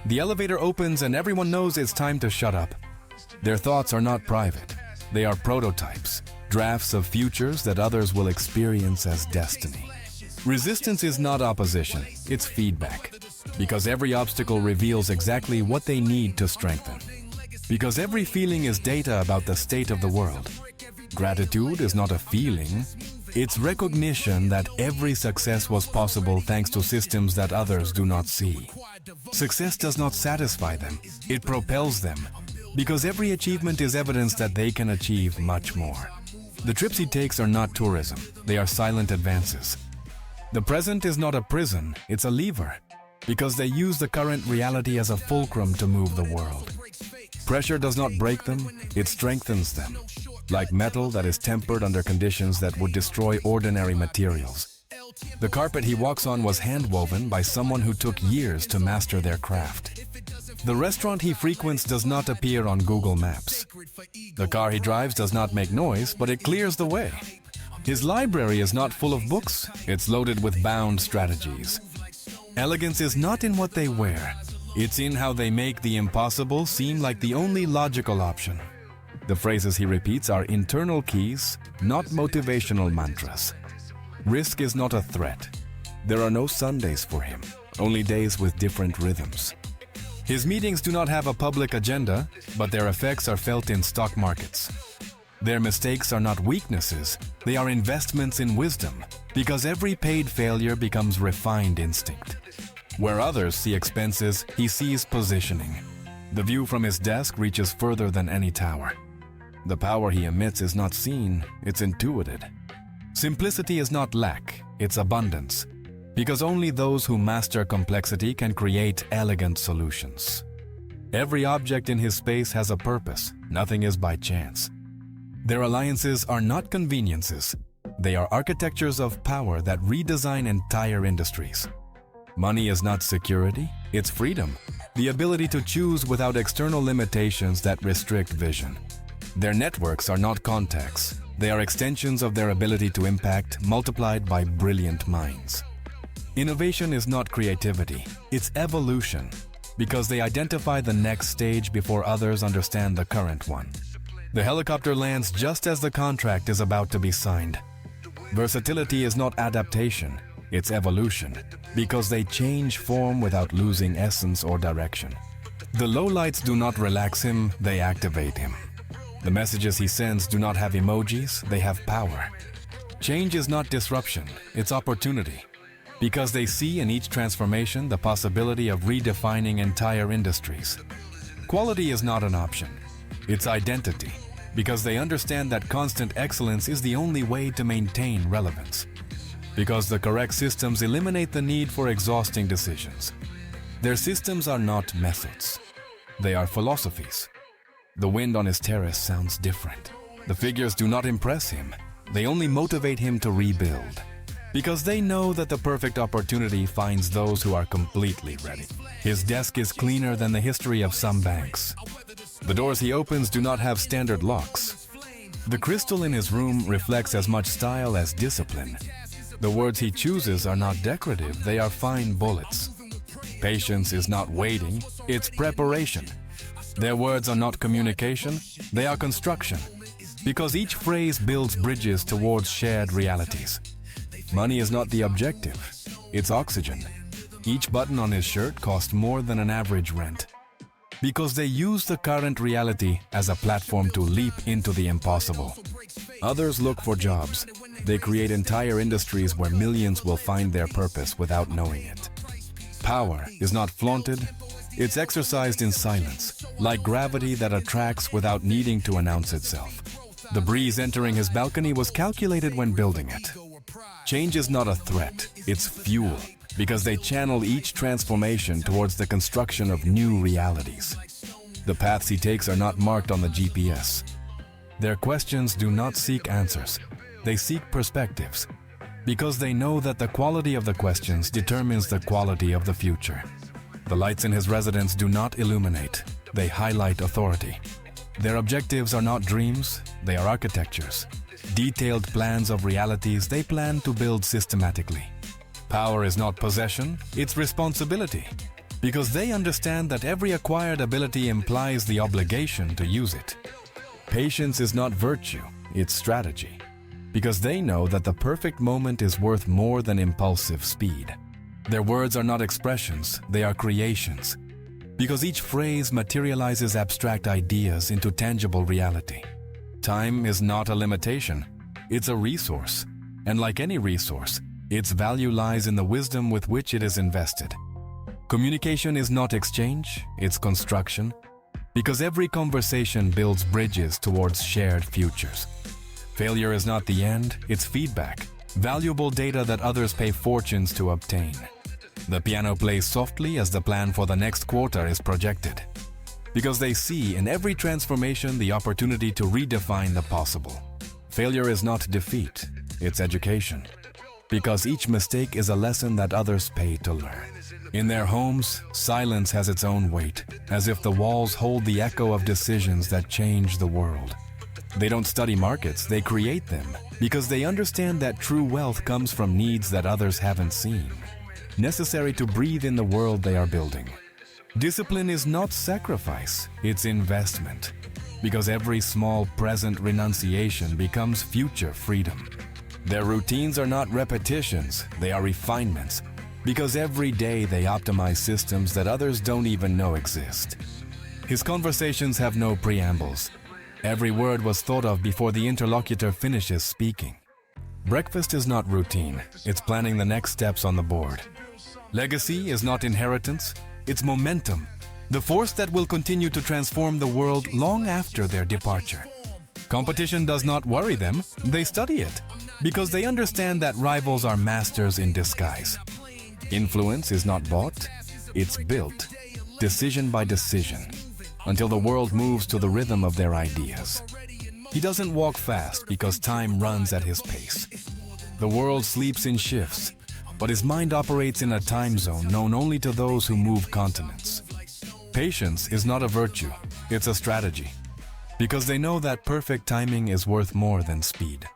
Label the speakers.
Speaker 1: The elevator opens and everyone knows it's time to shut up. Their thoughts are not private. They are prototypes, drafts of futures that others will experience as destiny. Resistance is not opposition, it's feedback. Because every obstacle reveals exactly what they need to strengthen. Because every feeling is data about the state of the world. Gratitude is not a feeling, it's recognition that every success was possible thanks to systems that others do not see. Success does not satisfy them, it propels them. Because every achievement is evidence that they can achieve much more. The trips he takes are not tourism, they are silent advances. The present is not a prison, it's a lever. Because they use the current reality as a fulcrum to move the world. Pressure does not break them, it strengthens them. Like metal that is tempered under conditions that would destroy ordinary materials. The carpet he walks on was hand-woven by someone who took years to master their craft. The restaurant he frequents does not appear on Google Maps. The car he drives does not make noise, but it clears the way. His library is not full of books, it's loaded with bound strategies. Elegance is not in what they wear, it's in how they make the impossible seem like the only logical option. The phrases he repeats are internal keys, not motivational mantras. Risk is not a threat. There are no Sundays for him, only days with different rhythms. His meetings do not have a public agenda, but their effects are felt in stock markets. Their mistakes are not weaknesses, they are investments in wisdom, because every paid failure becomes refined instinct. Where others see expenses, he sees positioning. The view from his desk reaches further than any tower. The power he emits is not seen, it's intuited. Simplicity is not lack, it's abundance. Because only those who master complexity can create elegant solutions. Every object in his space has a purpose, nothing is by chance. Their alliances are not conveniences, they are architectures of power that redesign entire industries. Money is not security, it's freedom, the ability to choose without external limitations that restrict vision. Their networks are not contacts, they are extensions of their ability to impact multiplied by brilliant minds. Innovation is not creativity, it's evolution, because they identify the next stage before others understand the current one. The helicopter lands just as the contract is about to be signed. Versatility is not adaptation, it's evolution, because they change form without losing essence or direction. The lowlights do not relax him, they activate him. The messages he sends do not have emojis, they have power. Change is not disruption, it's opportunity. Because they see in each transformation the possibility of redefining entire industries. Quality is not an option, it's identity. Because they understand that constant excellence is the only way to maintain relevance. Because the correct systems eliminate the need for exhausting decisions. Their systems are not methods, they are philosophies. The wind on his terrace sounds different. The figures do not impress him, they only motivate him to rebuild. Because they know that the perfect opportunity finds those who are completely ready. His desk is cleaner than the history of some banks. The doors he opens do not have standard locks. The crystal in his room reflects as much style as discipline. The words he chooses are not decorative, they are fine bullets. Patience is not waiting, it's preparation. Their words are not communication, they are construction. Because each phrase builds bridges towards shared realities. Money is not the objective, it's oxygen. Each button on his shirt costs more than an average rent. Because they use the current reality as a platform to leap into the impossible. Others look for jobs. They create entire industries where millions will find their purpose without knowing it. Power is not flaunted, it's exercised in silence, like gravity that attracts without needing to announce itself. The breeze entering his balcony was calculated when building it. Change is not a threat, it's fuel, because they channel each transformation towards the construction of new realities. The paths he takes are not marked on the GPS. Their questions do not seek answers, they seek perspectives, because they know that the quality of the questions determines the quality of the future. The lights in his residence do not illuminate, they highlight authority. Their objectives are not dreams, they are architectures. Detailed plans of realities they plan to build systematically. Power is not possession, it's responsibility. because they understand that every acquired ability implies the obligation to use it. Patience is not virtue, it's strategy, because they know that the perfect moment is worth more than impulsive speed. Their words are not expressions, they are creations, because each phrase materializes abstract ideas into tangible reality. Time is not a limitation, it's a resource, and like any resource, its value lies in the wisdom with which it is invested. Communication is not exchange, it's construction, because every conversation builds bridges towards shared futures. Failure is not the end, it's feedback, valuable data that others pay fortunes to obtain. The piano plays softly as the plan for the next quarter is projected, because they see in every transformation the opportunity to redefine the possible. Failure is not defeat, it's education, because each mistake is a lesson that others pay to learn. In their homes, silence has its own weight, as if the walls hold the echo of decisions that change the world. They don't study markets, they create them, because they understand that true wealth comes from needs that others haven't seen, necessary to breathe in the world they are building. Discipline is not sacrifice, it's investment, because every small present renunciation becomes future freedom. Their routines are not repetitions, they are refinements, because every day they optimize systems that others don't even know exist. His conversations have no preambles. Every word was thought of before the interlocutor finishes speaking. Breakfast is not routine, it's planning the next steps on the board. Legacy is not inheritance, it's momentum, the force that will continue to transform the world long after their departure. Competition does not worry them, they study it, because they understand that rivals are masters in disguise. Influence is not bought, it's built, decision by decision, until the world moves to the rhythm of their ideas. He doesn't walk fast because time runs at his pace. The world sleeps in shifts, but his mind operates in a time zone known only to those who move continents. Patience is not a virtue, it's a strategy, because they know that perfect timing is worth more than speed.